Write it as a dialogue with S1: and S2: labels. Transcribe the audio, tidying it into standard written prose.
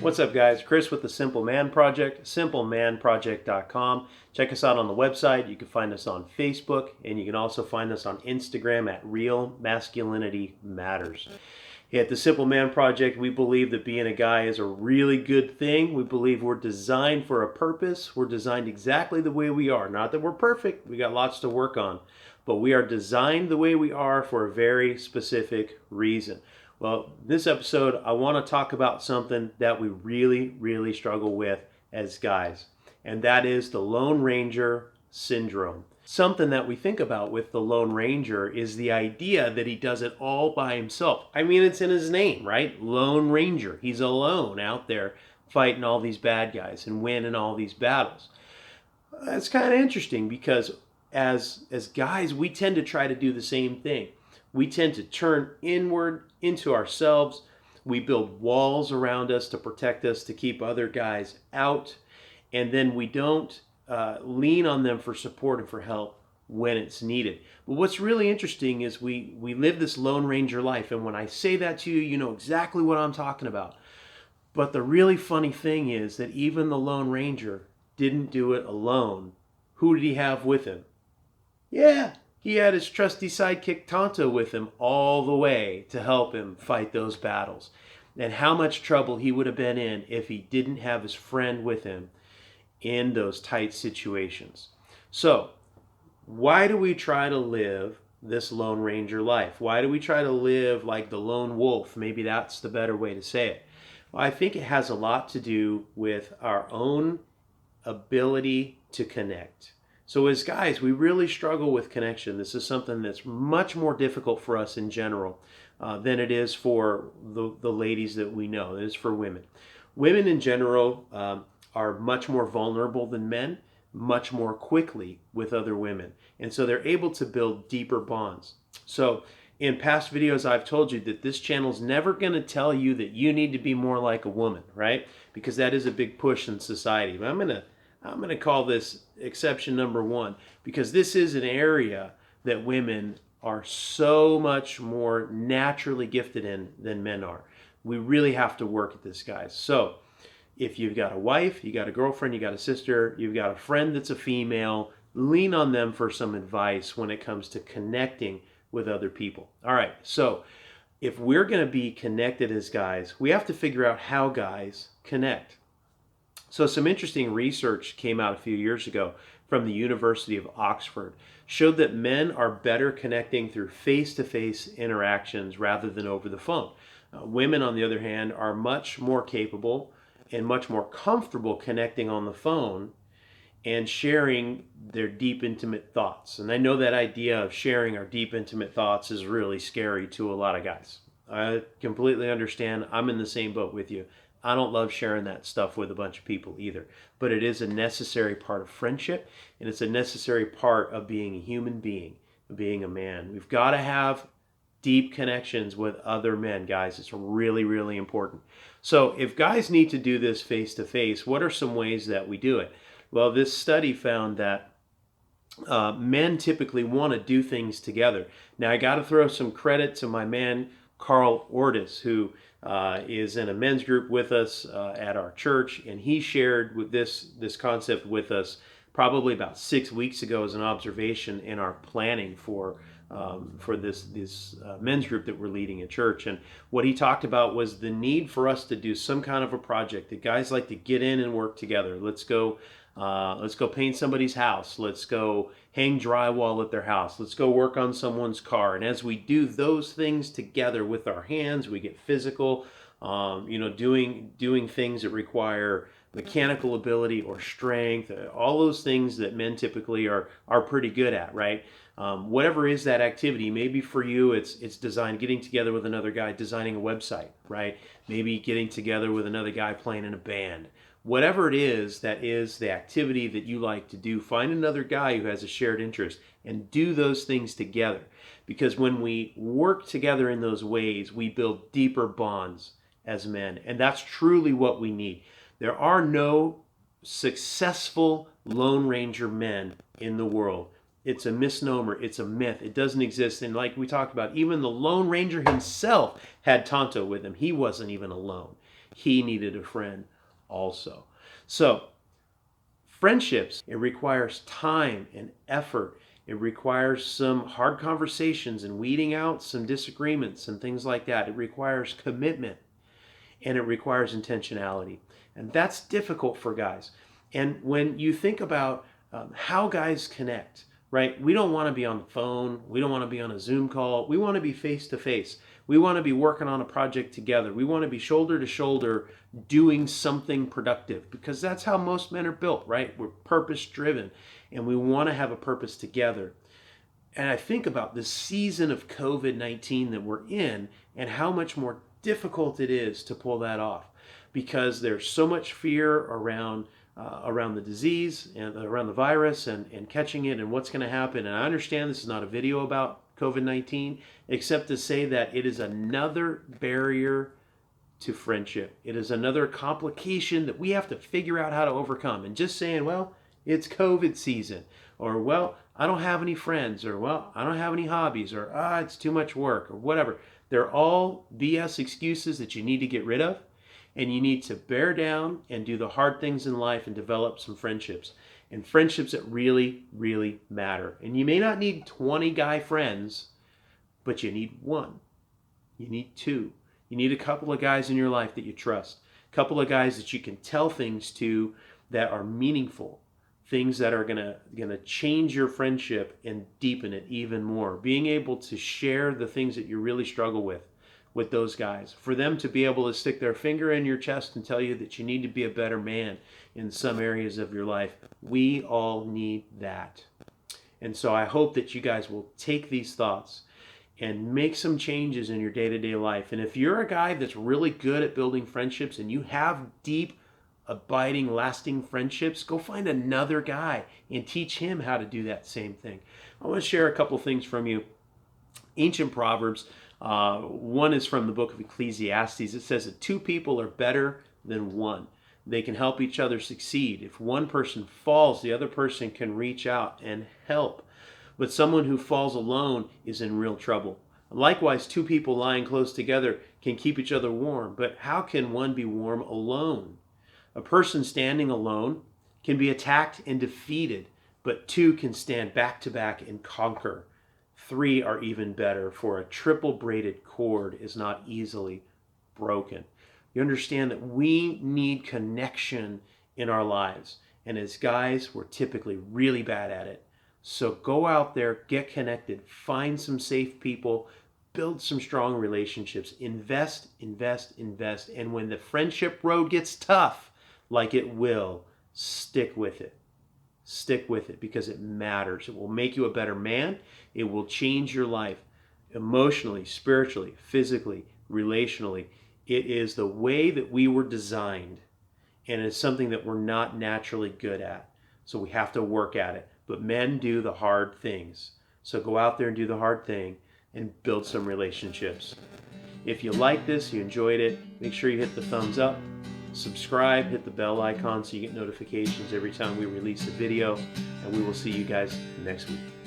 S1: What's up, guys? Chris with the Simple Man Project, simplemanproject.com. Check us out on the website. You can find us on Facebook, and you can also find us on Instagram at Real Masculinity Matters. At the Simple Man Project, we believe that being a guy is a really good thing. We believe we're designed for a purpose. We're designed exactly the way we are. Not that we're perfect. We got lots to work on. But we are designed the way we are for a very specific reason. Well, this episode, I want to talk about something that we really struggle with as guys, and that is the Lone Ranger syndrome. Something that we think about with the Lone Ranger is the idea that he does it all by himself. I mean, it's in his name, right? Lone Ranger. He's alone out there fighting all these bad guys and winning all these battles. That's kind of interesting because as guys, we tend to try to do the same thing. We tend to turn inward into ourselves. We build walls around us to protect us, to keep other guys out. And then we don't lean on them for support and for help when it's needed. But what's really interesting is we live this Lone Ranger life. And when I say that to you, you know exactly what I'm talking about. But the really funny thing is that even the Lone Ranger didn't do it alone. Who did he have with him? Yeah, he had his trusty sidekick Tonto with him all the way to help him fight those battles. And how much trouble he would have been in if he didn't have his friend with him in those tight situations. So, why do we try to live this Lone Ranger life? Why do we try to live like the lone wolf? Maybe that's the better way to say it. Well, I think it has a lot to do with our own ability to connect. So as guys, we really struggle with connection. This is something that's much more difficult for us in general than it is for the ladies that we know. It is for women. Women in general are much more vulnerable than men, much more quickly with other women. And so they're able to build deeper bonds. So in past videos, I've told you that this channel is never going to tell you that you need to be more like a woman, right? Because that is a big push in society. But I'm going to call this exception number one, because this is an area that women are so much more naturally gifted in than men are. We really have to work at this, guys. So if you've got a wife, you got a girlfriend, you got a sister, you've got a friend that's a female, lean on them for some advice when it comes to connecting with other people. All right, so if we're going to be connected as guys, we have to figure out how guys connect. So some interesting research came out a few years ago from the University of Oxford, showed that men are better connecting through face-to-face interactions rather than over the phone. Women, on the other hand, are much more capable and much more comfortable connecting on the phone and sharing their deep, intimate thoughts. And I know that idea of sharing our deep, intimate thoughts is really scary to a lot of guys. I completely understand. I'm in the same boat with you. I don't love sharing that stuff with a bunch of people either. But it is a necessary part of friendship, and it's a necessary part of being a human being, being a man. We've got to have deep connections with other men, guys. It's really important. So if guys need to do this face-to-face, what are some ways that we do it? Well, this study found that men typically want to do things together. Now, I got to throw some credit to my man, Carl Ordis, who is in a men's group with us at our church, and he shared with this concept with us probably about 6 weeks ago as an observation in our planning for this men's group that we're leading at church. And what he talked about was the need for us to do some kind of a project that guys like to get in and work together. Let's go paint somebody's house. Let's go hang drywall at their house. Let's go work on someone's car. And as we do those things together with our hands, we get physical, doing things that require mechanical ability or strength, all those things that men typically are pretty good at, right? Whatever is that activity, maybe for you it's getting together with another guy designing a website, right? Maybe getting together with another guy playing in a band. Whatever it is that is the activity that you like to do, find another guy who has a shared interest and do those things together. Because when we work together in those ways, we build deeper bonds as men. And that's truly what we need. There are no successful Lone Ranger men in the world It's a misnomer. It's a myth. It doesn't exist. And like we talked about, even the Lone Ranger himself had Tonto with him. He wasn't even alone. He needed a friend also. So, friendships, it requires time and effort. It requires some hard conversations and weeding out some disagreements and things like that. It requires commitment and it requires intentionality. And that's difficult for guys. And when you think about how guys connect, right? We don't want to be on the phone. We don't want to be on a Zoom call. We want to be face to face. We want to be working on a project together. We want to be shoulder to shoulder doing something productive because that's how most men are built, right? We're purpose driven and we want to have a purpose together. And I think about this season of COVID-19 that we're in and how much more difficult it is to pull that off because there's so much fear around the disease and around the virus and catching it and what's going to happen. And I understand this is not a video about COVID-19, except to say that it is another barrier to friendship. It is another complication that we have to figure out how to overcome. And just saying, well, it's COVID season, or well, I don't have any friends, or well, I don't have any hobbies, or it's too much work, or whatever. They're all BS excuses that you need to get rid of. And you need to bear down and do the hard things in life and develop some friendships. And friendships that really, really matter. And you may not need 20 guy friends, but you need one. You need two. You need a couple of guys in your life that you trust. A couple of guys that you can tell things to that are meaningful. Things that are gonna change your friendship and deepen it even more. Being able to share the things that you really struggle with those guys, for them to be able to stick their finger in your chest and tell you that you need to be a better man in some areas of your life. We all need that. And so I hope that you guys will take these thoughts and make some changes in your day-to-day life. And if you're a guy that's really good at building friendships and you have deep, abiding, lasting friendships, go find another guy and teach him how to do that same thing. I want to share a couple things from you. Ancient Proverbs. One is from the book of Ecclesiastes. It says that two people are better than one. They can help each other succeed. If one person falls, the other person can reach out and help. But someone who falls alone is in real trouble. Likewise, two people lying close together can keep each other warm. But how can one be warm alone? A person standing alone can be attacked and defeated, but two can stand back to back and conquer. Three are even better, for a triple braided cord is not easily broken. You understand that we need connection in our lives. And as guys, we're typically really bad at it. So go out there, get connected, find some safe people, build some strong relationships, invest. And when the friendship road gets tough, like it will, stick with it. Stick with it because it matters. It will make you a better man. It will change your life emotionally, spiritually, physically, relationally. It is the way that we were designed, and it's something that we're not naturally good at. So we have to work at it. But men do the hard things. So go out there and do the hard thing and build some relationships. If you like this, you enjoyed it, make sure you hit the thumbs up. Subscribe, hit the bell icon so you get notifications every time we release a video, and we will see you guys next week.